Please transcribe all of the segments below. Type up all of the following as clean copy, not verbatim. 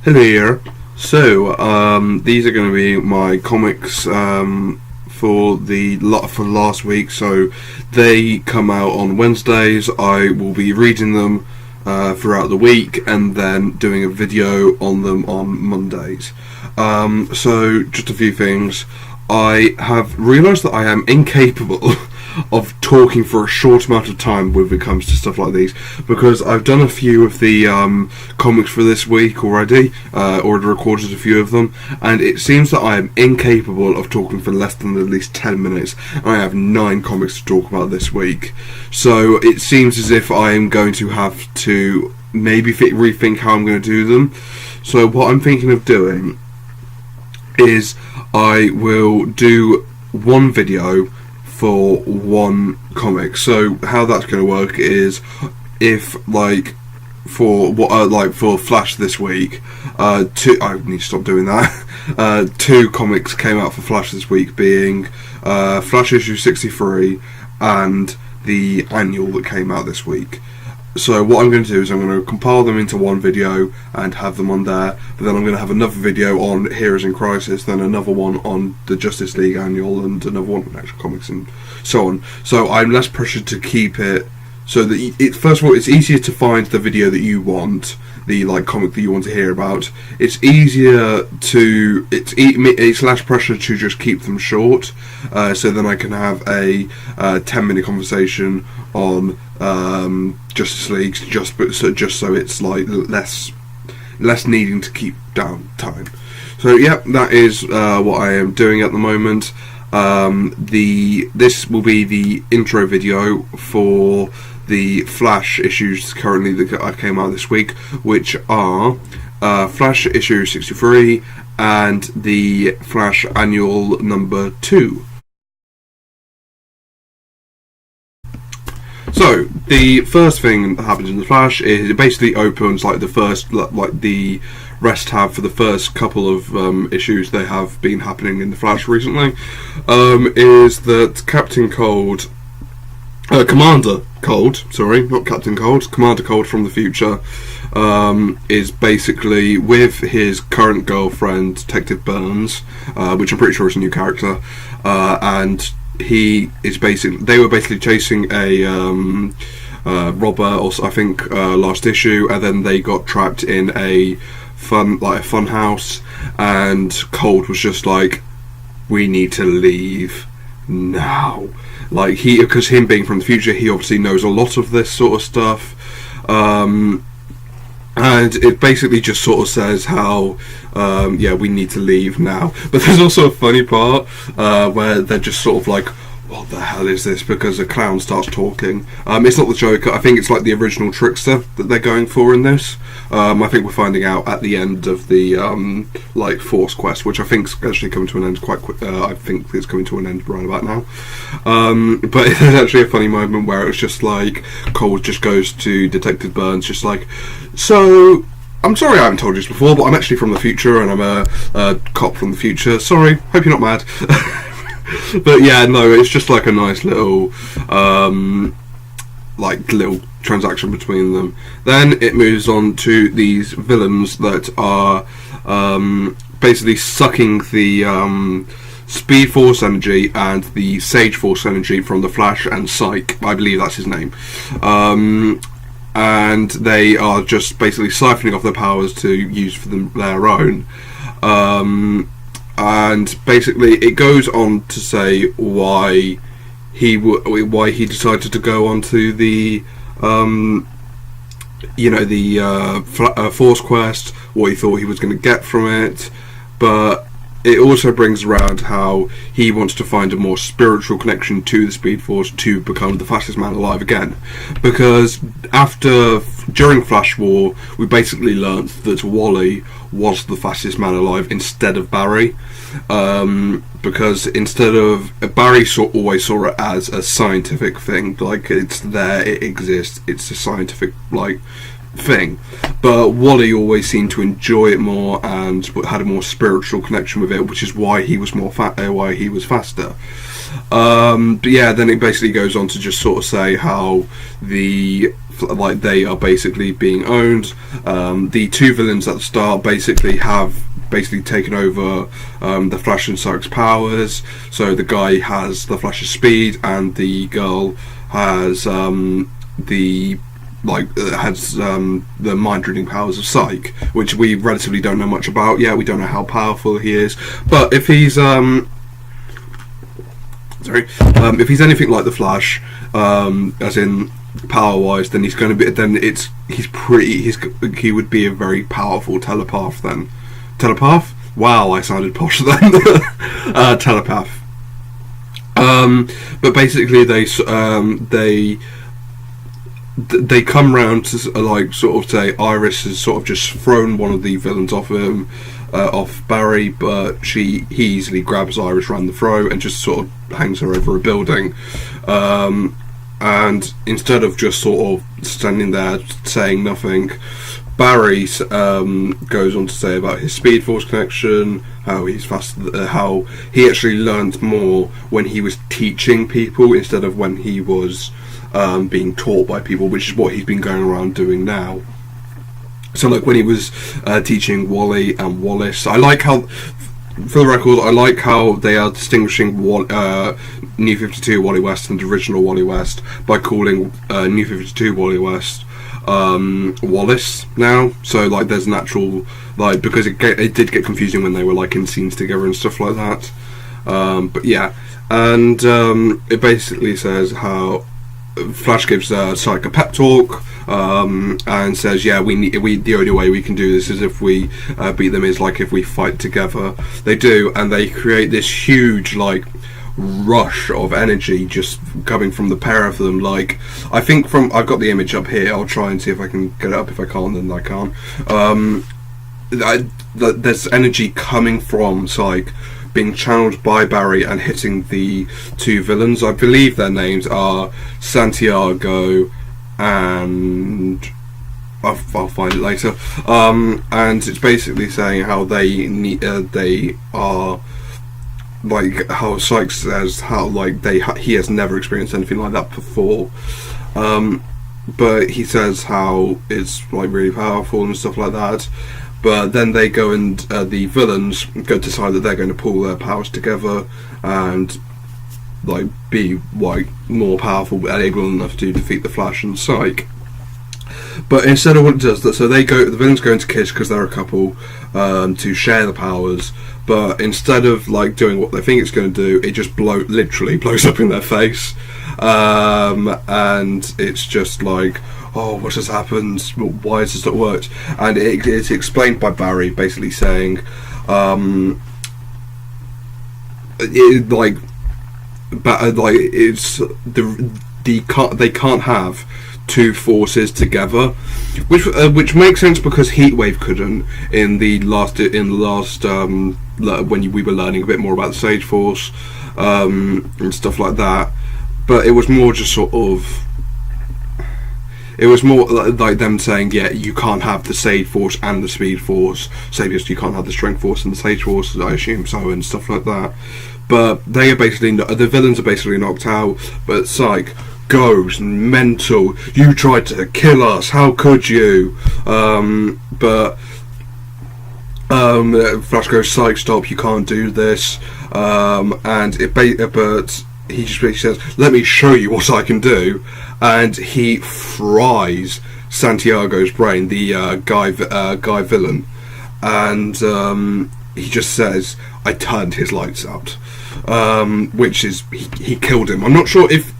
Hello here. These are going to be my comics for last week. So they come out on Wednesdays. I will be reading them throughout the week and then doing a video on them on Mondays. So just a few things. I have realised that I am incapable of talking for a short amount of time when it comes to stuff like these, because I've done a few of the comics for this week already, already recorded a few of them, and it seems that I am incapable of talking for less than at least 10 minutes. I have 9 comics to talk about this week, so it seems as if I am going to have to maybe rethink how I'm going to do them. So what I'm thinking of doing is I will do one video for one comic. So how that's going to work is, if for Flash this week, I need to stop doing that. 2 comics came out for Flash this week, being Flash issue 63 and the Annual that came out this week. So what I'm going to do is I'm going to compile them into one video and have them on there, but then I'm going to have another video on Heroes in Crisis, then another one on the Justice League Annual, and another one on Action Comics, and so on. So I'm less pressured to keep it, so that first of all, it's easier to find the video that you want, the comic that you want to hear about. It's easier to, it's less pressure to just keep them short, so then I can have a 10-minute conversation on Justice League, just so it's less needing to keep down time. So yeah, that is what I am doing at the moment. This will be the intro video for the Flash issues currently that came out this week, which are Flash issue 63 and the Flash Annual number 2. So the first thing that happens in the Flash is it basically opens the rest tab for the first couple of issues that have been happening in the Flash recently. Is that Commander Cold, not Captain Cold, Commander Cold from the future, is basically with his current girlfriend, Detective Burns, which I'm pretty sure is a new character, and they were basically chasing a robber, or I think last issue, and then they got trapped in a fun house, and Cold was just like, we need to leave now. Because him being from the future, he obviously knows a lot of this sort of stuff, and it basically just sort of says how we need to leave now. But there's also a funny part where they're just sort of like, what the hell is this? Because a clown starts talking. It's not the Joker. I think it's like the original trickster that they're going for in this. I think we're finding out at the end of the Force Quest, which I think is actually coming to an end quite quick. I think it's coming to an end right about now. But there's actually a funny moment where it was just like Cole just goes to Detective Burns, just like, so, I'm sorry I haven't told you this before, but I'm actually from the future, and I'm a cop from the future. Sorry, hope you're not mad. But yeah, no, it's just like a nice little little transaction between them. Then it moves on to these villains that are basically sucking the Speed Force energy and the Sage Force energy from the Flash and Psyche, I believe that's his name. And they are just basically siphoning off their powers to use for their own. And basically it goes on to say why he decided to go onto the Force Quest, what he thought he was going to get from it, but it also brings around how he wants to find a more spiritual connection to the Speed Force to become the fastest man alive again. Because during Flash War, we basically learnt that Wally was the fastest man alive instead of Barry. Because instead of Barry always saw it as a scientific thing, like it's there, it exists, it's a scientific thing, but Wally always seemed to enjoy it more and had a more spiritual connection with it, which is why he was why he was faster. But yeah, then it basically goes on to just sort of say how the like they are basically being owned. The two villains at the start basically have taken over the Flash and Cyc's powers. So the guy has the Flash's speed, and the girl has the mind reading powers of Psych, which we relatively don't know much about yet. We don't know how powerful he is, but if he's if he's anything like the Flash, as in power wise, then he's going to be. He would be a very powerful telepath. Then telepath. Wow, I sounded posh then. Telepath. But basically, they come round to like sort of say Iris has sort of just thrown one of the villains off him. Off Barry, but he easily grabs Iris around the throat and just sort of hangs her over a building. And instead of just sort of standing there saying nothing, Barry goes on to say about his Speed Force connection, how he's faster, how he actually learned more when he was teaching people instead of when he was being taught by people, which is what he's been going around doing now. So, like when he was teaching Wally and Wallace, I like how, for the record, I like how they are distinguishing New 52 Wally West and the original Wally West by calling New 52 Wally West Wallace now. So, like, there's an actual, like, because it did get confusing when they were like in scenes together and stuff like that. But yeah, and it basically says how Flash gives Psych a pep talk. And says, yeah, the only way we can do this is if we beat them, is like if we fight together. They do, and they create this huge like rush of energy just coming from the pair of them. Like, I think I've got the image up here. I'll try and see if I can get it up. If I can't, then I can't. There's energy coming from Psych being channeled by Barry and hitting the two villains. I believe their names are Santiago and I'll find it later. And it's basically saying how they are like how Psych says how like he has never experienced anything like that before. But he says how it's like really powerful and stuff like that. But then they go and the villains decide that they're going to pull their powers together and like be like more powerful and able enough to defeat the Flash and Psych. But instead of what it does, so the villains go into kiss because they're a couple to share the powers. But instead of like doing what they think it's going to do, it just literally blows up in their face, and it's just like, oh, what has happened? Why has this not worked? And it's explained by Barry, basically saying, they can't have two forces together, which makes sense because Heatwave couldn't in the last when we were learning a bit more about the Sage Force and stuff like that. But it was more just sort of. It was more like them saying, yeah, you can't have the Sage Force and the Speed Force. Say because you can't have the Strength Force and the Sage Force, I assume so, and stuff like that. But they are basically the villains are basically knocked out. But Psych goes mental. You tried to kill us. How could you? But Flash goes, Psych, stop! You can't do this. But he just basically says, "Let me show you what I can do." And he fries Santiago's brain, the guy villain, and he just says, "I turned his lights out," which is he killed him. I'm not sure if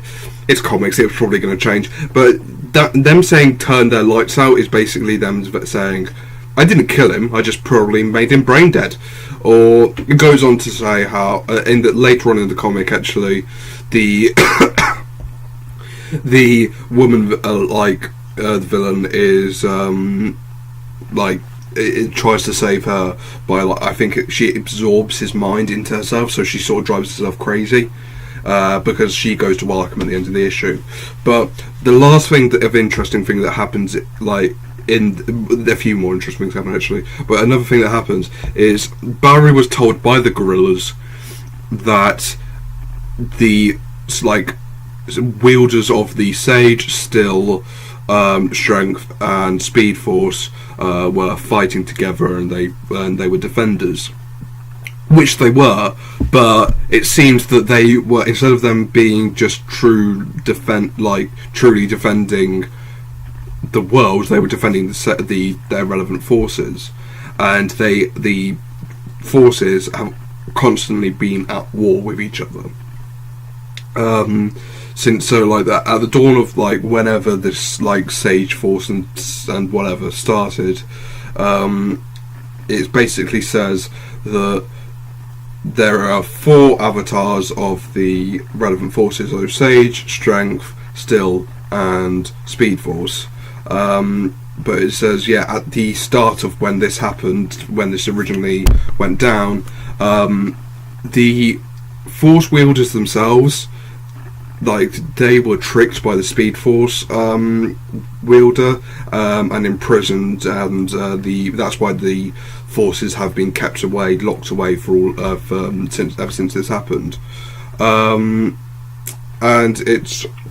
it's comics; it's probably going to change. But them saying "turn their lights out" is basically them saying, "I didn't kill him; I just probably made him brain dead." Or it goes on to say how later on in the comic, actually, the the woman, the villain, is it tries to save her by I think she absorbs his mind into herself, so she sort of drives herself crazy because she goes to Welcome at the end of the issue. But the last interesting thing that happens, in a few more interesting things happen actually, but another thing that happens is Barry was told by the Gorillas that the wielders of the Sage still Strength and Speed Force were fighting together, and they were defenders, which they were. But it seems that they were, instead of them being just truly defending the world, they were defending their relevant forces, and the forces have constantly been at war with each other. Since that at the dawn of whenever this Sage Force and whatever started, it basically says that there are 4 avatars of the relevant forces: so Sage, Strength, Still, and Speed Force. But it says, at the start of when this happened, when this originally went down, the Force wielders themselves, they were tricked by the Speed Force wielder and imprisoned, and that's why the forces have been locked away ever since this happened. And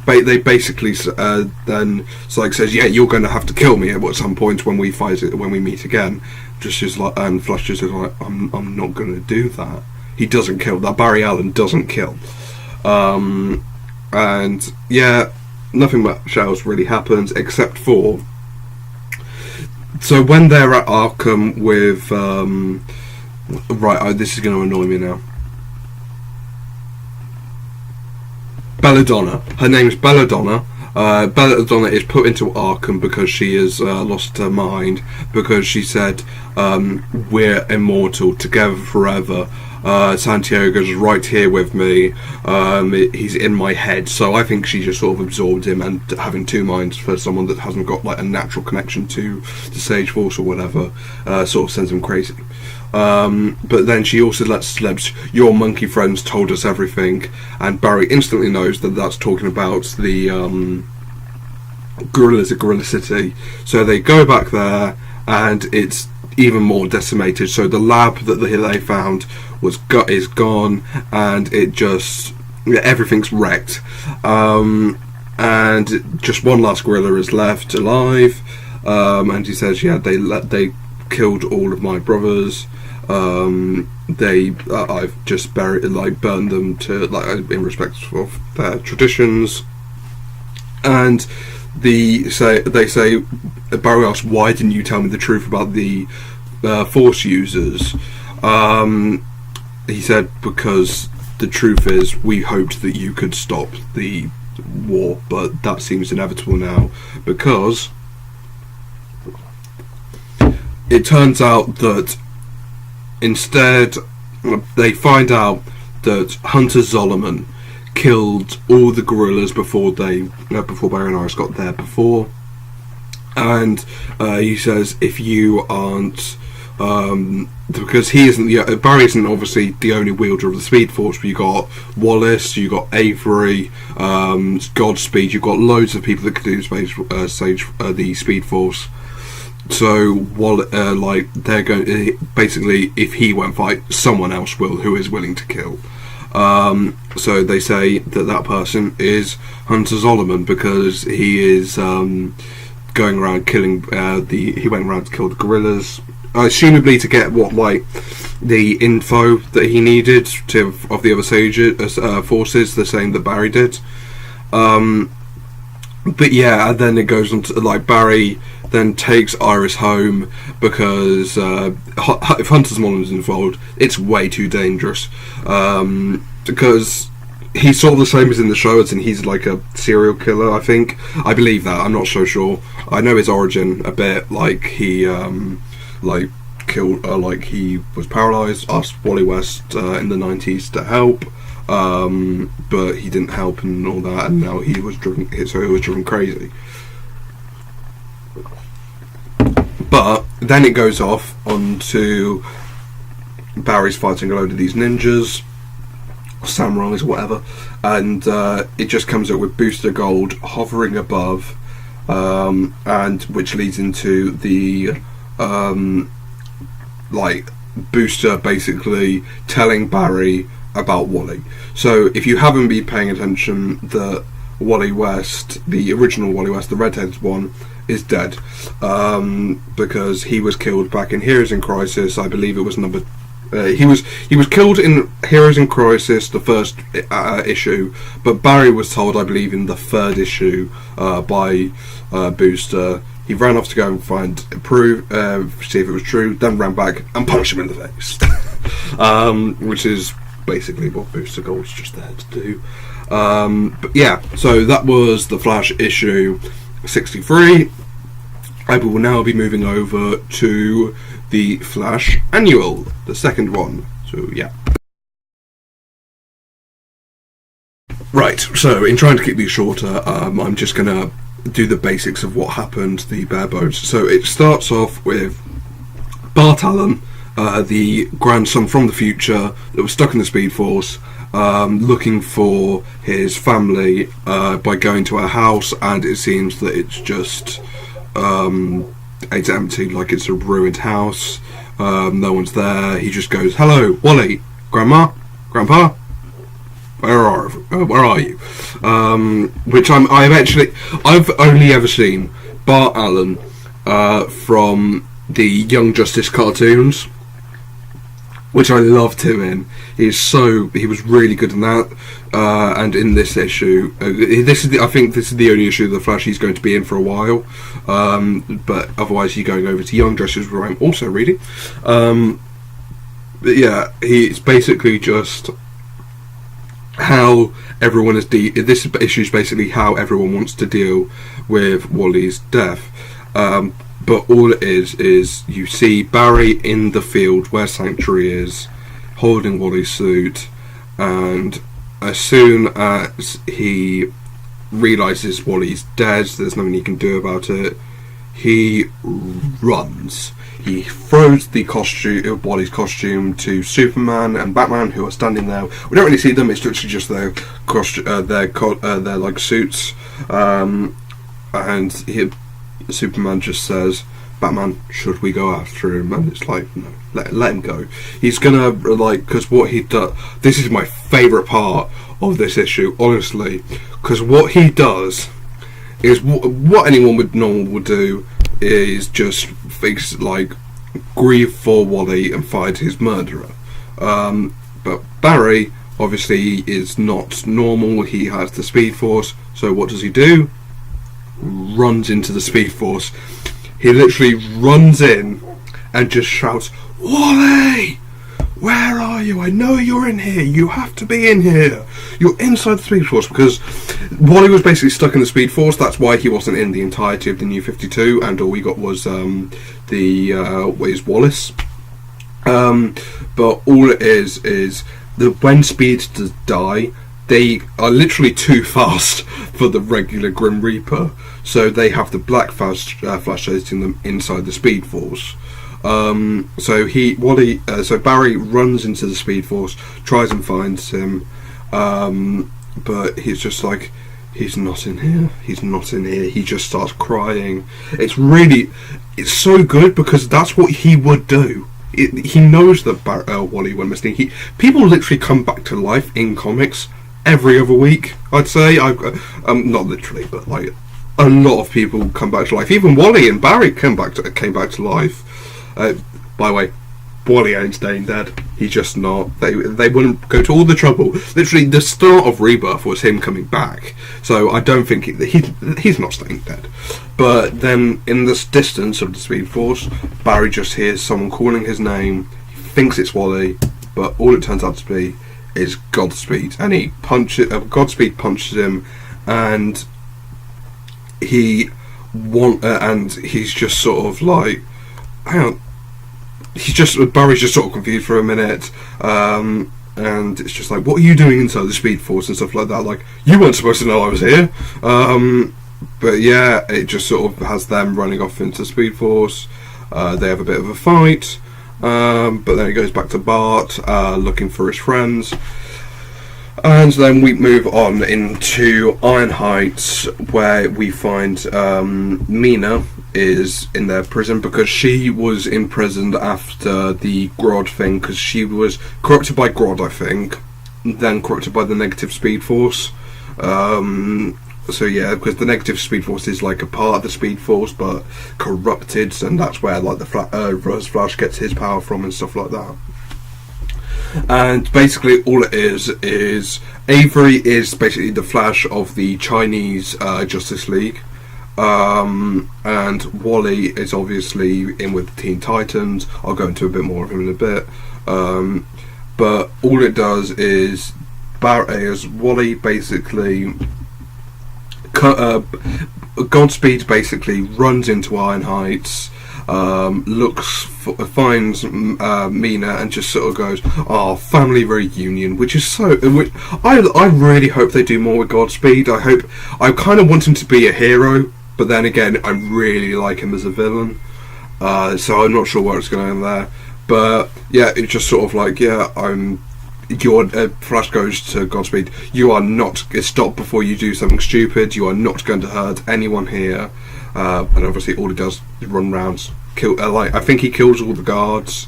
they basically then says, you're going to have to kill me at some point when we meet again. And Flash just is like, I'm not going to do that. He doesn't kill. That Barry Allen doesn't kill. And nothing much else really happens except for, so when they're at Arkham with this is going to annoy me now. Belladonna. Her name's Belladonna. Belladonna is put into Arkham because she has lost her mind, because she said, we're immortal, together forever. Santiago's right here with me. He's in my head. So I think she just sort of absorbed him, and having 2 minds for someone that hasn't got a natural connection to the Sage Force or whatever, sort of sends him crazy. But then she also lets slip, your monkey friends told us everything, and Barry instantly knows that that's talking about the gorillas at Gorilla City. So they go back there, and it's even more decimated. So the lab that they found is gone, and it just everything's wrecked. And just one last gorilla is left alive, and he says, they killed all of my brothers. I've just burned them to in respect of their traditions. And they say Barry asks, why didn't you tell me the truth about the Force users? He said, because the truth is, we hoped that you could stop the war, but that seems inevitable now, because it turns out that instead they find out that Hunter Zolomon killed all the gorillas before Barry and Iris got there before, and he says, if you aren't because he isn't Barry isn't obviously the only wielder of the Speed Force, but you got Wallace, you got Avery, Godspeed, you've got loads of people that could do the Speed Force. So they're going basically, if he won't fight, someone else will, who is willing to kill. So they say that person is Hunter Zolomon, because he is going around killing he went around to kill the gorillas, assumably to get the info that he needed of the other Sage forces, the same that Barry did. But and then it goes on to Barry then takes Iris home, because if Hunter Zolomon's involved, it's way too dangerous, because he's sort of the same as in the show, as in he's a serial killer. I believe that. I'm not so sure. I know his origin a bit. He killed. He was paralysed. Asked Wally West in the 90s to help, but he didn't help and all that. And now he was driven crazy. But then it goes off onto Barry's fighting a load of these ninjas, samurais, whatever, and it just comes up with Booster Gold hovering above, and which leads into the Booster basically telling Barry about Wally. So if you haven't been paying attention, that Wally West, the original Wally West, the redheaded one, is dead, because he was killed back in Heroes in Crisis. I believe it was number. He was killed in Heroes in Crisis, the first issue, but Barry was told, I believe, in the third issue by Booster. He ran off to go and see if it was true, then ran back and punched him in the face, which is basically what Booster Gold's just there to do. But yeah, so that was the Flash issue 63. I will now be moving over to the Flash Annual, the second one. So yeah. Right, so in trying to keep these shorter, I'm just going to do the basics of what happened, the bare bones. So it starts off with Bart Allen, the grandson from the future that was stuck in the Speed Force, looking for his family by going to a house, and it seems that it's just it's empty, like it's a ruined house. No one's there. He just goes, "Hello, Wally, Grandma, Grandpa, where are you?" Which I've only ever seen Bart Allen from the Young Justice cartoons, which I loved him in. He was really good in that, and in this issue, I think this is the only issue of the Flash he's going to be in for a while. But otherwise, he's going over to Young Justice, where I'm also reading. But yeah, it's basically just how everyone is. This issue is basically how everyone wants to deal with Wally's death. But all it is you see Barry in the field where Sanctuary is, holding Wally's suit, and as soon as he realises Wally's dead, there's nothing he can do about it, he runs. He throws the Wally's costume to Superman and Batman, who are standing there. We don't really see them; it's literally just their like suits, and Superman just says, "Batman, should we go after him?" And it's like, no, let him go. He's gonna, because what he does. This is my favourite part of this issue, honestly, because what he does is what anyone would do is just grieve for Wally and find his murderer. But Barry obviously is not normal. He has the Speed Force, so what does he do? Runs into the Speed Force. He literally runs in and just shouts, "Wally! Where are you? I know you're in here. You have to be in here. You're inside the Speed Force." Because Wally was basically stuck in the Speed Force. That's why he wasn't in the entirety of the New 52, and all we got was Wallace. But all it is that when speedsters die, they are literally too fast for the regular Grim Reaper, so they have the Black Flash chasing them inside the Speed Force. So Barry runs into the Speed Force, tries and finds him, but he's just like, he's not in here. He's not in here. He just starts crying. It's so good because that's what he would do. He knows that Wally went missing. People literally come back to life in comics every other week, I'd say. Not literally, but like a lot of people come back to life. Even Wally and Barry came back to life. By the way, Wally ain't staying dead. He's just not. They wouldn't go to all the trouble. Literally, the start of Rebirth was him coming back. So I don't think he's not staying dead. But then, in this distance of the Speed Force, Barry just hears someone calling his name. He thinks it's Wally, but all it turns out to be is Godspeed, and Godspeed punches him, and he's just sort of like, hang on. Barry's just sort of confused for a minute, and it's just like, what are you doing inside the Speed Force and stuff like that? Like, you weren't supposed to know I was here. But yeah, it just sort of has them running off into Speed Force. They have a bit of a fight, but then it goes back to Bart looking for his friends. And then we move on into Iron Heights, where we find Mina is in their prison because she was imprisoned after the Grodd thing, because she was corrupted by Grodd, I think, then corrupted by the negative Speed Force. So yeah, because the negative Speed Force is like a part of the Speed Force, but corrupted, and that's where like the Reverse Flash gets his power from and stuff like that. And basically, all it is Avery is basically the Flash of the Chinese Justice League, and Wally is obviously in with the Teen Titans. I'll go into a bit more of him in a bit, but all it does is Wally basically. Godspeed basically runs into Iron Heights, finds Mina, and just sort of goes, "Oh, family reunion," which is so. I really hope they do more with Godspeed. I kind of want him to be a hero, but then again, I really like him as a villain. So I'm not sure where it's going there. But yeah, it's just sort of like, your Flash goes to Godspeed. You are not. Stop before you do something stupid. You are not going to hurt anyone here. And obviously, all he does is run around, kill. I think he kills all the guards.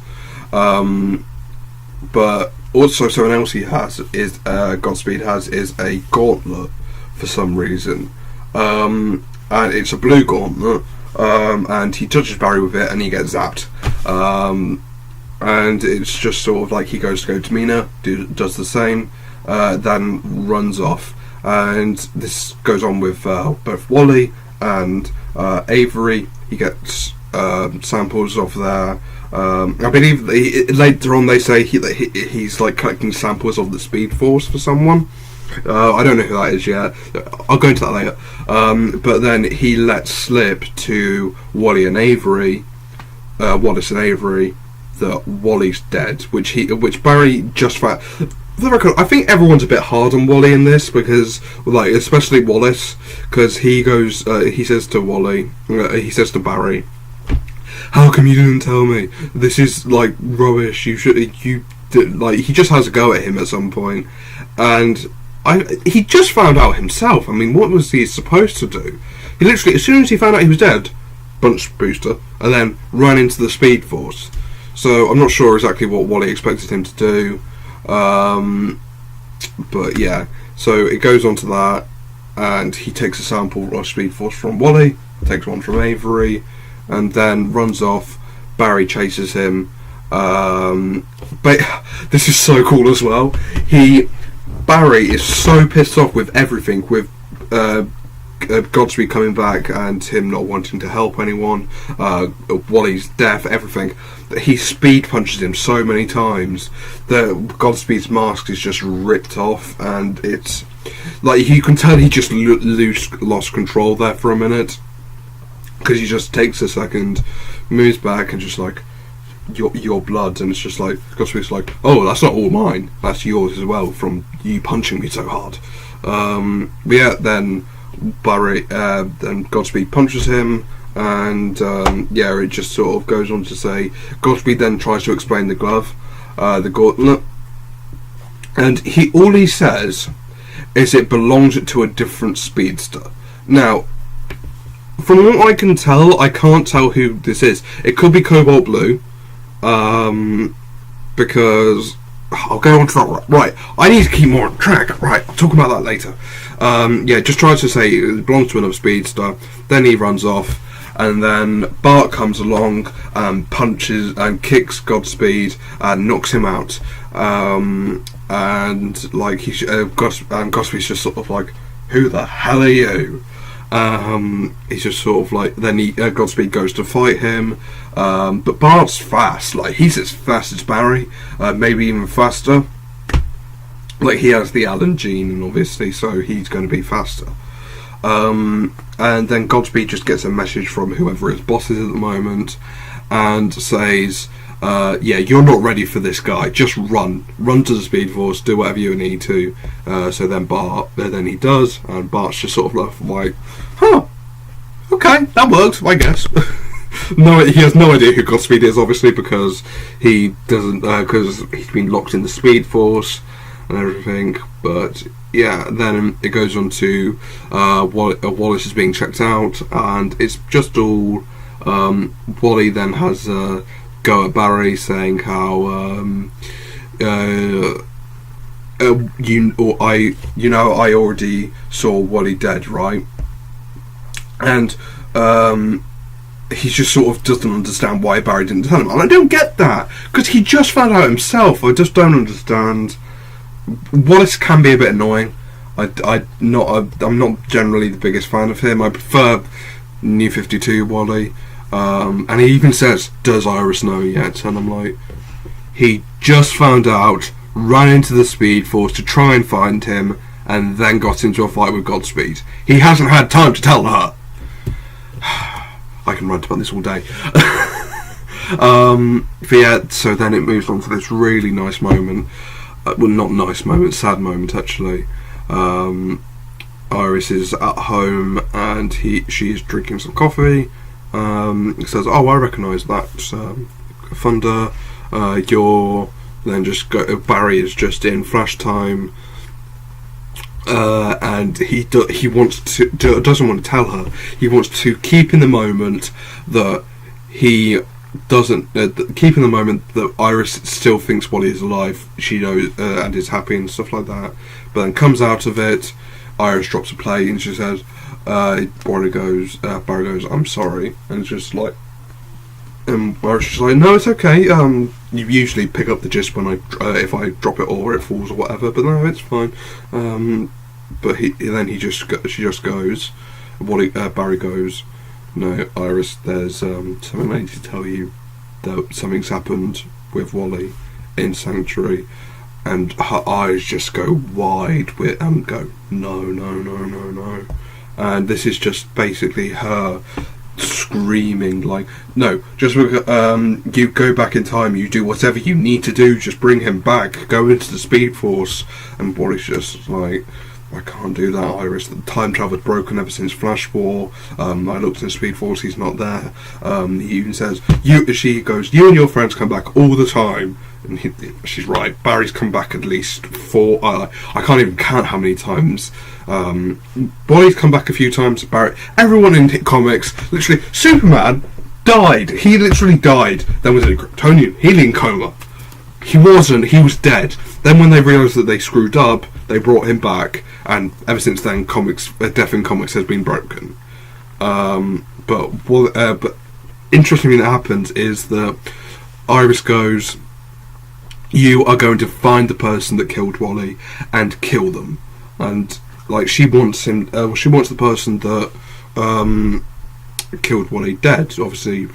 But also, something else he has is Godspeed is a gauntlet for some reason, and it's a blue gauntlet. And he touches Barry with it, and he gets zapped. And it's just sort of like he goes to go to Mina, does the same, then runs off. And this goes on with both Wally and Avery. He gets samples of their. I believe later on they say he's like collecting samples of the Speed Force for someone. I don't know who that is yet. I'll go into that later. But then he lets slip to Wallace and Avery, that Wally's dead, which Barry just found. For the record, I think everyone's a bit hard on Wally in this, because, like, especially Wallace, because he goes, he says to Barry, "How come you didn't tell me? This is like rubbish. He just has a go at him at some point, and he just found out himself. I mean, what was he supposed to do? He literally, as soon as he found out he was dead, punched Booster, and then ran into the Speed Force. So I'm not sure exactly what Wally expected him to do, but yeah. So it goes on to that, and he takes a sample of Speed Force from Wally, takes one from Avery, and then runs off. Barry chases him, but this is so cool as well. Barry is so pissed off with everything, with Godspeed coming back and him not wanting to help anyone, Wally's death, everything. He speed punches him so many times that Godspeed's mask is just ripped off, and it's like you can tell he just lost control there for a minute, because he just takes a second, moves back, and just like your blood, and it's just like Godspeed's like, "Oh, that's not all mine. That's yours as well from you punching me so hard." But yeah, then Godspeed punches him. And it just sort of goes on to say, Godspeed then tries to explain the glove, the gauntlet, and all he says is it belongs to a different speedster. Now, from what I can tell, I can't tell who this is. It could be Cobalt Blue, because I'll go on to that. Right, I need to keep more on track. Right, I'll talk about that later. Just tries to say it belongs to another speedster. Then he runs off. And then Bart comes along and punches and kicks Godspeed and knocks him out. And like Godspeed's just sort of like, "Who the hell are you?" He's just sort of like. Then Godspeed goes to fight him, but Bart's fast. Like, he's as fast as Barry, maybe even faster. Like, he has the Allen gene, obviously, so he's going to be faster. And then Godspeed just gets a message from whoever his boss is at the moment, and says, "You're not ready for this guy. Just run to the Speed Force, do whatever you need to." So then he does, and Bart's just sort of like, "Huh, okay, that worked, I guess." No, he has no idea who Godspeed is, obviously, because he doesn't, because he's been locked in the Speed Force and everything. But yeah, then it goes on to Wallace is being checked out, and it's just all Wally then has a go at Barry, saying how I already saw Wally dead, right? And he just sort of doesn't understand why Barry didn't tell him. And I don't get that, because he just found out himself. I just don't understand. Wallace can be a bit annoying. I'm not generally the biggest fan of him. I prefer New 52 Wally. And he even says, "Does Iris know yet?" And I'm like, he just found out, ran into the Speed Force to try and find him, and then got into a fight with Godspeed. He hasn't had time to tell her. I can rant about this all day. But yeah, so then it moves on to this really nice moment. Well, not nice moment, sad moment actually. Iris is at home and she is drinking some coffee. Says, "Oh, I recognise that Thunder. You're..." Then Barry is just in flash time. And he wants to doesn't want to tell her. He wants to keep in the moment that he doesn't keep in the moment that Iris still thinks Wally is alive. She knows and is happy and stuff like that. But then comes out of it. Iris drops a plate and she says, Barry goes, "I'm sorry," and it's just like, Iris is like, "No, it's okay. You usually pick up the gist when if I drop it or it falls or whatever, but no, it's fine." But she just goes. Barry goes, "No, Iris, there's something I need to tell you. That something's happened with Wally in Sanctuary," and her eyes just go wide and go, "No, no, no, no, no." And this is just basically her screaming like, "No, just you go back in time, you do whatever you need to do, just bring him back, go into the Speed Force." And Wally's just like, "I can't do that, Iris. The time travel's broken ever since Flash War. I looked in the Speed Force, he's not there." He even says, she goes, "You and your friends come back all the time." And she's right. Barry's come back at least 4. I can't even count how many times. Wally's come back a few times. Barry, everyone in comics, literally, Superman died. He literally died. Then was in a Kryptonian healing coma. He wasn't. He was dead. Then when they realised that they screwed up, they brought him back, and ever since then, death in comics has been broken. But interesting thing that happens is that Iris goes, "You are going to find the person that killed Wally and kill them." And like she wants him. She wants the person that killed Wally dead. Obviously,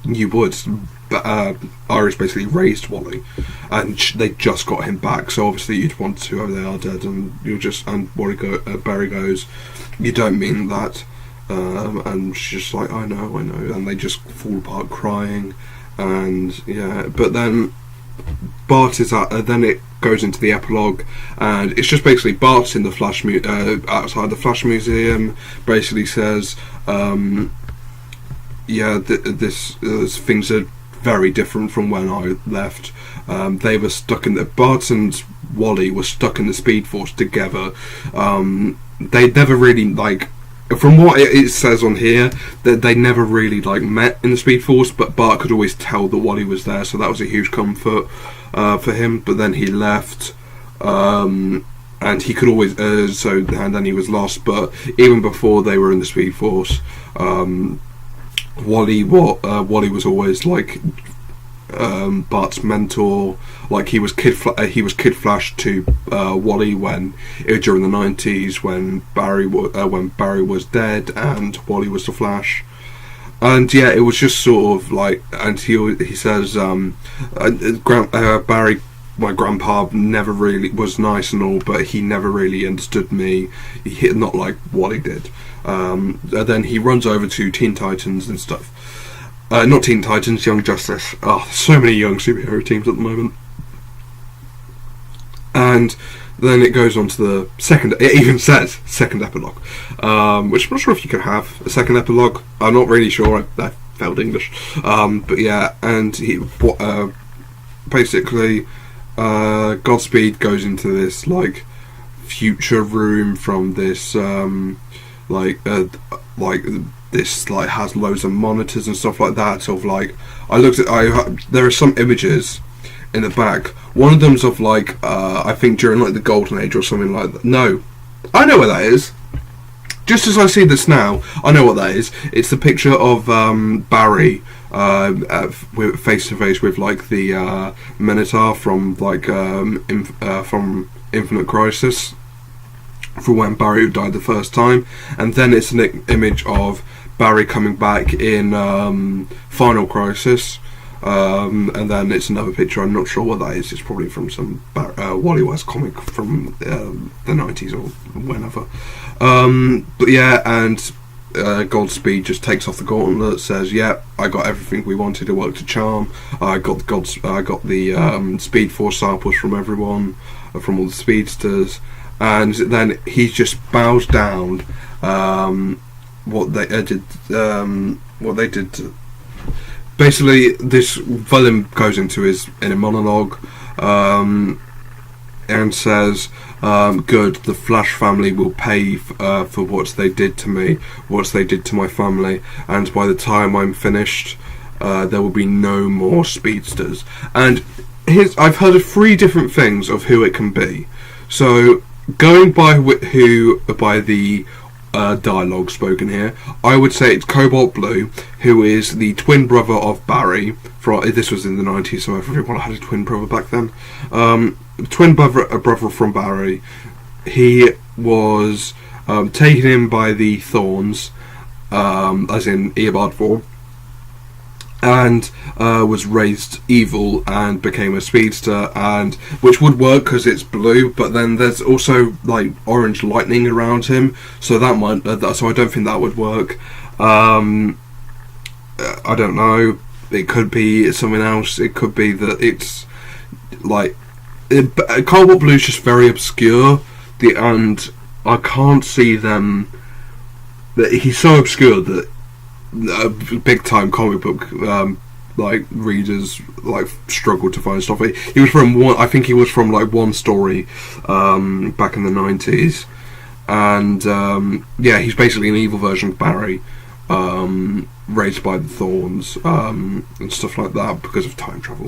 you would. But Iris basically raised Wally, and they just got him back. So obviously you'd want to. Oh, they are dead, and Barry goes, "You don't mean that," and she's just like, "I know," and they just fall apart crying, and yeah. But then Bart is then it goes into the epilogue, and it's just basically Bart's in the Flash outside the Flash Museum. Basically says, things are very different from when I left. They were stuck in Bart and Wally were stuck in the Speed Force together. They never really from what it says on here, that they never really met in the Speed Force, but Bart could always tell that Wally was there, so that was a huge comfort for him. But then he left, and he could always and then he was lost. But even before they were in the Speed Force, Wally was always Bart's mentor. He was Kid Flash to Wally during the 90s when Barry was dead and Wally was the Flash. And yeah, it was just sort of and he says, Barry, my grandpa, never really was nice and all, but he never really understood me. Not like Wally did. And then he runs over to Teen Titans and stuff. Not Teen Titans, Young Justice. Oh, so many young superhero teams at the moment. And then it goes on to the second. It even says second epilogue, which I'm not sure if you can have a second epilogue. I'm not really sure. I failed English, but yeah. And basically, Godspeed goes into this future room from this this has loads of monitors and stuff like that. Sort of I looked at there are some images in the back. One of them's of like I think during like the Golden Age or something like that. No, I know where that is. Just as I see this now, I know what that is. It's the picture of Barry face to face with like the Minotaur from like from Infinite Crisis, for when Barry died the first time, and then it's an image of Barry coming back in Final Crisis, and then it's another picture. I'm not sure what that is. It's probably from some Wally West comic from the 90s or whenever. But yeah, and Goldspeed just takes off the gauntlet, says, "Yeah, I got everything we wanted. It worked to charm. I got the Speed Force samples from everyone, from all the speedsters." And then he just bows down what they did. Basically, this villain goes into his inner monologue and says, "Good, the Flash family will pay for what they did to me, what they did to my family, and by the time I'm finished, there will be no more speedsters." And I've heard of 3 different things of who it can be. So, going by the dialogue spoken here, I would say it's Cobalt Blue, who is the twin brother of Barry. This was in the 90s, so everyone had a twin brother back then. Twin brother from Barry. He was taken in by the Thorns, as in Eobard form, and was raised evil and became a speedster, and which would work because it's blue, but then there's also like orange lightning around him, so that might so I don't think that would work. I don't know, it could be something else. It could be that it's like Cobalt Blue is just very obscure, and I can't see them, that he's so obscure that big time comic book like readers like struggle to find stuff. He was from one. I think he was from like one story back in the 90s, and yeah, he's basically an evil version of Barry, raised by the Thorns and stuff like that because of time travel.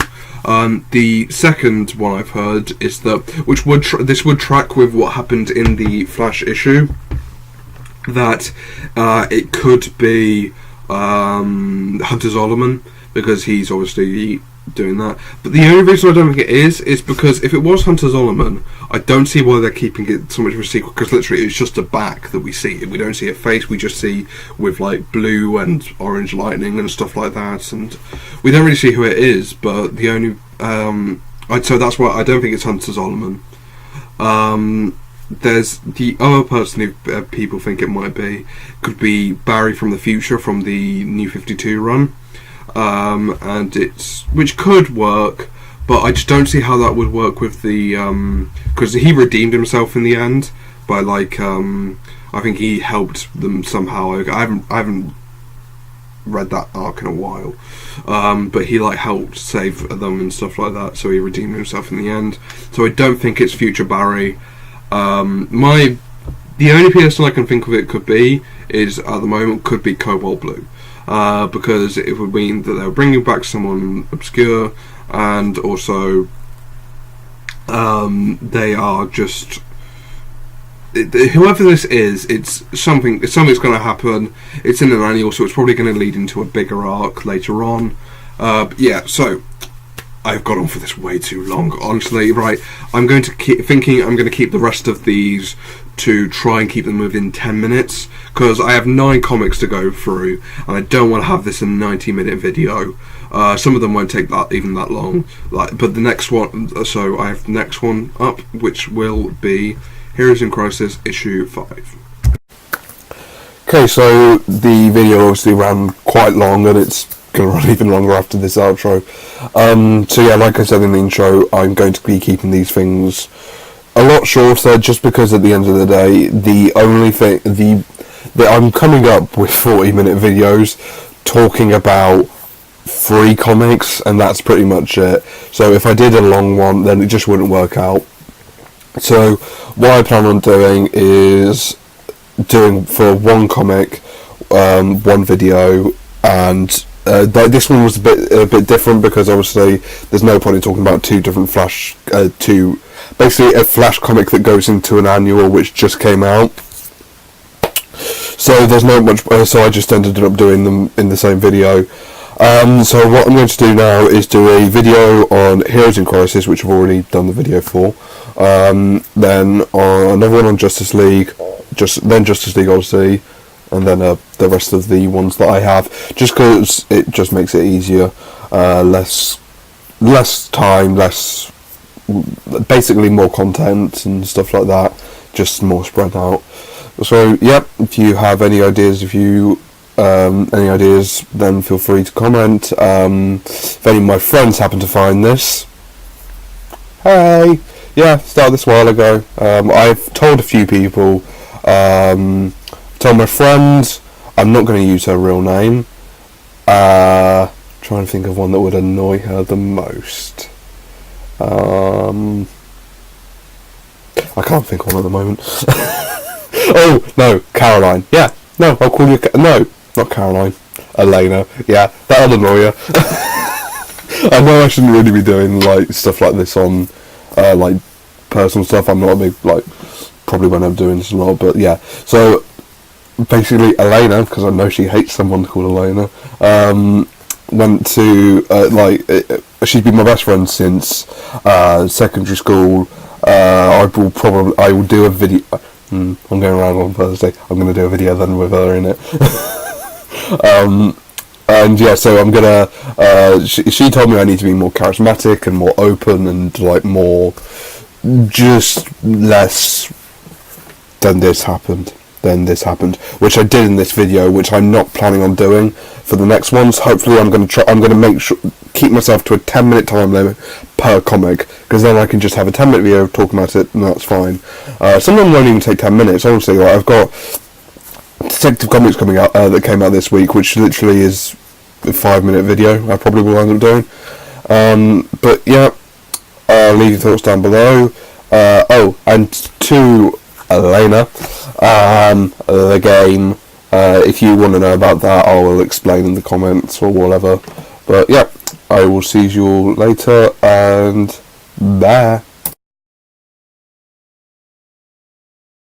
The second one I've heard is that, which would this would track with what happened in the Flash issue, that it could be Hunter Zolomon, because he's obviously doing that. But the only reason I don't think it is because if it was Hunter Zolomon, I don't see why they're keeping it so much of a secret, because literally it's just a back that we see. We don't see a face, we just see with like blue and orange lightning and stuff like that, and we don't really see who it is. But the only so that's why I don't think it's Hunter Zolomon. There's the other person who people think it might be, could be Barry from the future, from the New 52 run, and which could work, but I just don't see how that would work with the because he redeemed himself in the end by like I think he helped them somehow. I haven't read that arc in a while, but he like helped save them and stuff like that, so he redeemed himself in the end. So I don't think it's future Barry. The only person I can think of it could be is at the moment could be Cobalt Blue, because it would mean that they're bringing back someone obscure, and also they are just whoever this is. Something's going to happen. It's in an annual, so it's probably going to lead into a bigger arc later on. Yeah, so I've gone on for this way too long, honestly. Right, I'm going to keep the rest of these to try and keep them within 10 minutes, because I have 9 comics to go through, and I don't want to have this in a 90-minute video. Some of them won't take even that long. But the next one, so I have the next one up, which will be Heroes in Crisis issue 5. Okay, so the video obviously ran quite long, and it's going to run even longer after this outro. So yeah, like I said in the intro, I'm going to be keeping these things a lot shorter, just because at the end of the day, the only thing that I'm coming up with 40-minute videos talking about 3 comics, and that's pretty much it. So if I did a long one, then it just wouldn't work out. So what I plan on doing is doing for one comic, one video, and this one was a bit different because obviously there's no point in talking about two different basically a Flash comic that goes into an annual which just came out. So there's not much. So I just ended up doing them in the same video. So what I'm going to do now is do a video on Heroes in Crisis, which I've already done the video for. Then another one on Justice League, then Justice League Odyssey, and then the rest of the ones that I have, just because it just makes it easier, less time, basically more content and stuff like that, just more spread out. So yeah, if you have any ideas, then feel free to comment. If any of my friends happen to find this, hey, yeah, started this a while ago. I've told a few people, told my friend, I'm not going to use her real name, trying to think of one that would annoy her the most. I can't think of one at the moment. Oh, no, Caroline. Yeah, no, I'll call you... No, not Caroline. Elena. Yeah, that'll annoy you. I know I shouldn't really be doing, like, stuff like this on, like, personal stuff. I'm not a big, like... Probably when I'm doing this a lot, but yeah. So, basically, Elena, because I know she hates someone called Elena, went to, she's been my best friend since, secondary school. I will do a video... I'm going around on Thursday. I'm going to do a video then with her in it. And yeah, so I'm gonna. She told me I need to be more charismatic and more open and like more, just less. Then this happened, which I did in this video, which I'm not planning on doing for the next ones. Hopefully, I'm going to make sure keep myself to a 10-minute time limit per comic, because then I can just have a 10-minute video talking about it, and that's fine. Some of them won't even take 10 minutes. Honestly, like, I've got Detective Comics coming out that came out this week, which literally is a 5-minute video. I probably will end up doing. But yeah, leave your thoughts down below. And to Elena, the game. If you want to know about that, I will explain in the comments or whatever. But yeah, I will see you all later, and bye.